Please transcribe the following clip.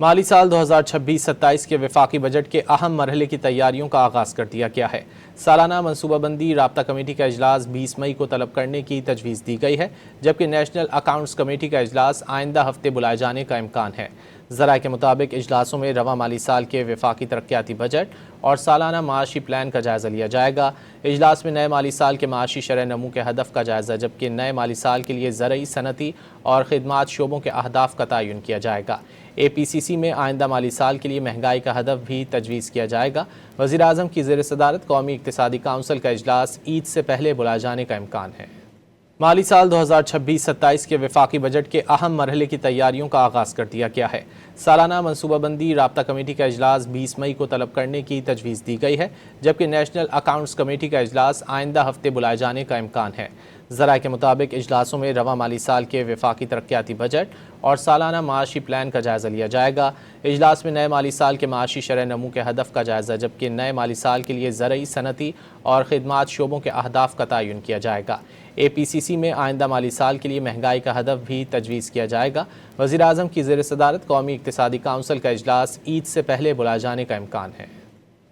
माली साल 2026-27 के वफाकी बजट के अहम मरहले की तैयारियों का आगाज़ कर दिया गया है। सालाना मनसूबाबंदी राब्ता कमेटी का इजलास 20 मई को तलब करने की तजवीज़ दी गई है, जबकि नेशनल अकाउंट्स कमेटी का इजलास आइंदा हफ्ते बुलाए जाने का इम्कान है। ज़राए के मुताबिक इजलासों में रवा माली साल के वफाकी तरक्याती बजट और सालाना माशी प्लान का जायज़ा लिया जाएगा। इजलास में नए माली साल के माशी शरह नमू के हदफ का जायज़ा, जबकि नए माली साल के लिए ज़रई, सनती और खिदमात शोबों के अहदाफ का तयन किया जाएगा। APCC में आइंदा माली साल के लिए महंगाई का हदफ भी तजवीज़ किया जाएगा। वज़ीर-ए-आज़म की ज़ेर सदारत कौमी इक़्तिसादी काउंसिल का इजलास ईद से पहले बुलाए जाने का इम्कान है। माली साल 2026-27 के वफाकी बजट के अहम मरहले की तैयारियों का आगाज़ कर दिया गया है। सालाना मनसूबाबंदी राब्ता कमेटी का इजलास 20 मई को तलब करने की तजवीज़ दी गई है, जबकि नेशनल अकाउंट्स कमेटी का इजलास आइंदा हफ्ते बुलाए जाने का इम्कान है। ज़राए के मुताबिक इजलासों में रवा माली साल के वफाकी तरक्याती बजट और सालाना माशी प्लान का जायज़ा लिया जाएगा। इजलास में नए माली साल के माशी शरह नमू के हदफ का जायज़ा, जबकि नए माली साल के लिए ज़रई, सनती और खिदमात शोबों के अहदाफ का तयन किया जाएगा। APCC में आइंदा माली साल के लिए महंगाई का हदफ भी तजवीज़ किया जाएगा। वज़ीर-ए-आज़म की ज़ेर सदारत कौमी इक़्तिसादी काउंसिल का इजलास ईद से पहले बुलाए जाने का इम्कान है।